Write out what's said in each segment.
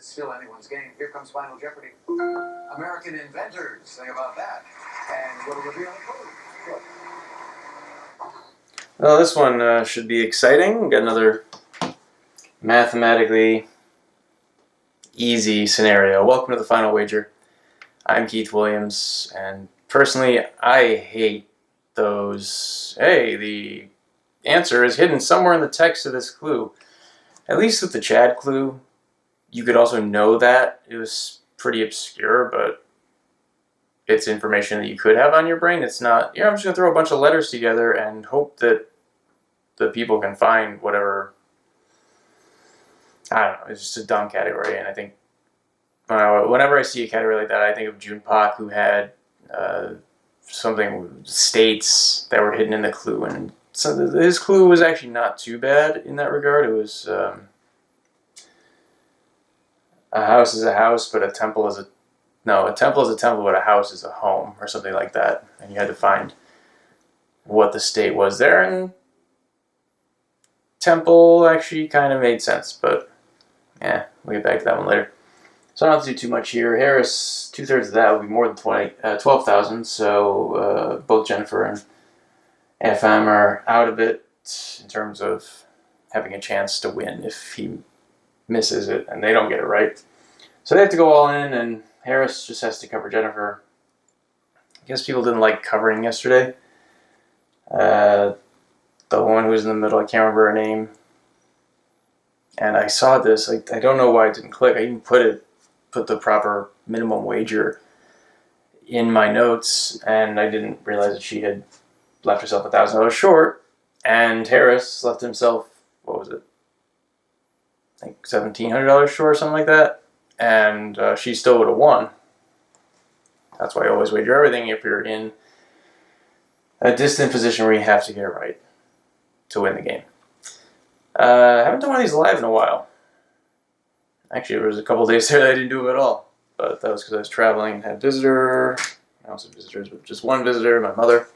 it's still anyone's game. Here comes Final Jeopardy. American inventors. Think about that. And we'll reveal a clue. Well, this one should be exciting. Got another mathematically easy scenario. Welcome to the Final Wager. I'm Keith Williams, and personally, I hate those. Hey, the answer is hidden somewhere in the text of this clue. At least with the Chad clue, you could also know that. It was pretty obscure, but it's information that you could have on your brain. It's not, I'm just going to throw a bunch of letters together and hope that the people can find whatever. I don't know. It's just a dumb category, and I think whenever I see a category like that, I think of June Pak, who had something states that were hidden in the clue, and so his clue was actually not too bad in that regard. It was a house is a house, but a temple is a temple is a temple, but a house is a home, or something like that. And you had to find what the state was there, and temple actually kind of made sense, but yeah, we'll get back to that one later. So I don't have to do too much here. Harris, 2/3 of that would be more than 12,000. So both Jennifer and Afam are out of it in terms of having a chance to win if he misses it and they don't get it right. So they have to go all in, and Harris just has to cover Jennifer. I guess people didn't like covering yesterday. The woman who was in the middle, I can't remember her name. And I saw this, I don't know why it didn't click. I even put the proper minimum wager in my notes, and I didn't realize that she had left herself $1,000 short, and Harris left himself, what was it? I think $1,700 short or something like that, and she still would have won. That's why I always wager everything if you're in a distant position where you have to get it right to win the game. I haven't done one of these live in a while. Actually, there was a couple days there that I didn't do them at all, but that was because I was traveling and had a visitor. I also had visitors, but just one visitor, my mother.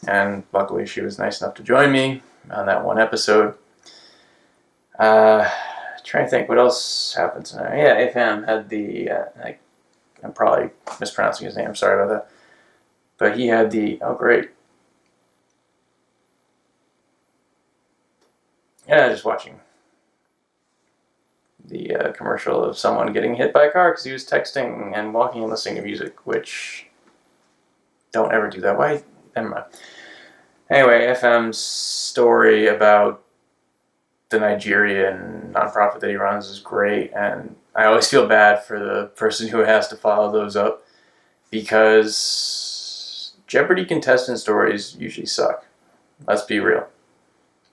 And luckily, she was nice enough to join me on that one episode. Trying to think what else happened tonight. Yeah, Afam had the, I'm probably mispronouncing his name, I'm sorry about that. But he had the, oh great. Yeah, just watching the commercial of someone getting hit by a car because he was texting and walking and listening to music, which, don't ever do that. Why? Never mind. Anyway, FM's story about the Nigerian nonprofit that he runs is great, and I always feel bad for the person who has to follow those up because Jeopardy contestant stories usually suck. Let's be real.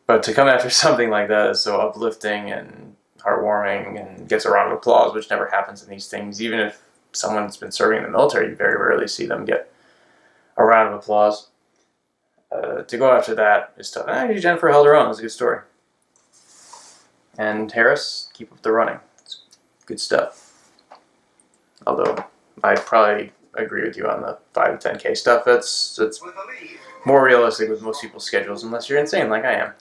But to come after something like that is so uplifting and heartwarming and gets a round of applause, which never happens in these things. Even if someone's been serving in the military, you very rarely see them get a round of applause. To go after that is tough. Actually, Jennifer held her own. It was a good story. And Harris, keep up the running. It's good stuff. Although, I'd probably agree with you on the 5 to 10K stuff. That's more realistic with most people's schedules, unless you're insane like I am.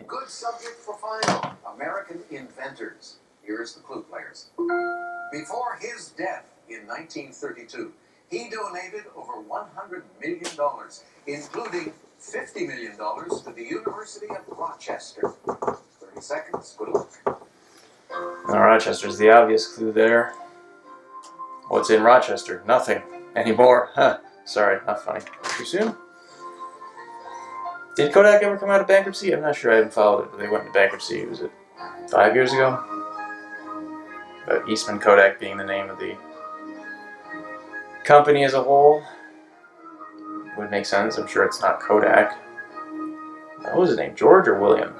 Good subject for Final. American inventors. Here's the clue, players. Before his death in 1932, he donated over $100 million, including $50 million to the University of Rochester. 30 seconds. Good luck. Now, Rochester's the obvious clue there. What's in Rochester? Nothing anymore. Huh. Sorry, not funny. Too soon? Did Kodak ever come out of bankruptcy? I'm not sure. I haven't followed it, but they went into bankruptcy. Was it 5 years ago? But Eastman Kodak being the name of the company as a whole would make sense. I'm sure it's not Kodak. What was his name? George or William?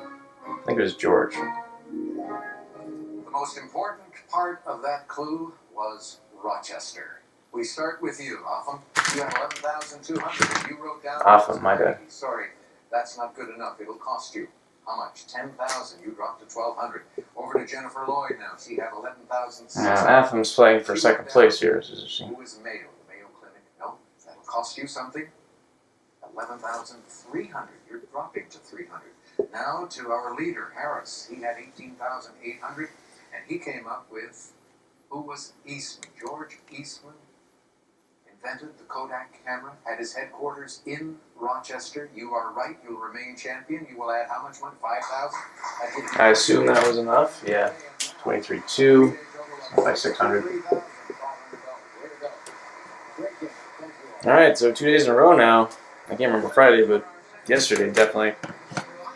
I think it was George. The most important part of that clue was Rochester. We start with you, Afam. You have 11,200. You wrote down. Afam, my bad. Sorry, that's not good enough. It'll cost you. How much? 10,000. You dropped to 1,200. Over to Jennifer Lloyd now. She had 11,600. Afam's playing for second place here, isn't she? Who is Mayo? The Mayo Clinic? No, that'll cost you something. 11,300. You're dropping to 300. Now to our leader, Harris. He had 18,800, and he came up with Who was Eastman? George Eastman invented the Kodak camera, had his headquarters in Rochester. You are right. You'll remain champion. You will add how much money? 5,000? I assume that was enough. Yeah. 23-2 by 600. All right, so 2 days in a row now. I can't remember Friday, but yesterday definitely.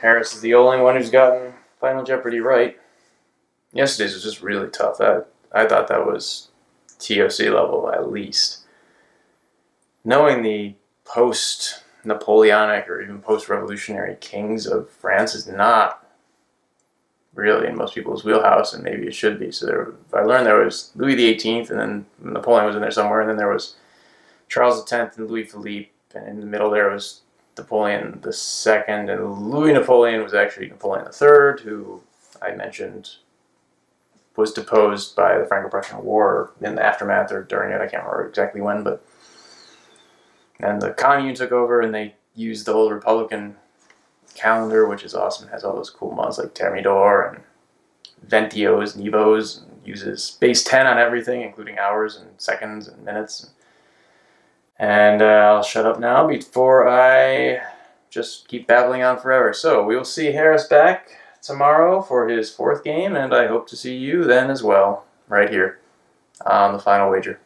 Harris is the only one who's gotten Final Jeopardy right. Yesterday's was just really tough. I thought that was TOC level at least. Knowing the post-Napoleonic or even post-revolutionary kings of France is not really in most people's wheelhouse, and maybe it should be. So I learned there was Louis XVIII, and then Napoleon was in there somewhere, and then there was Charles X and Louis Philippe, and in the middle there was Napoleon II, and Louis Napoleon was actually Napoleon III, who I mentioned was deposed by the Franco-Prussian War in the aftermath or during it. I can't remember exactly when, but and the commune took over, and they used the old Republican calendar, which is awesome. It has all those cool months like Thermidor and Ventios, Nivos, and uses base 10 on everything, including hours and seconds and minutes. And I'll shut up now before I just keep babbling on forever. So we will see Harris back tomorrow for his 4th game, and I hope to see you then as well, right here on the Final Wager.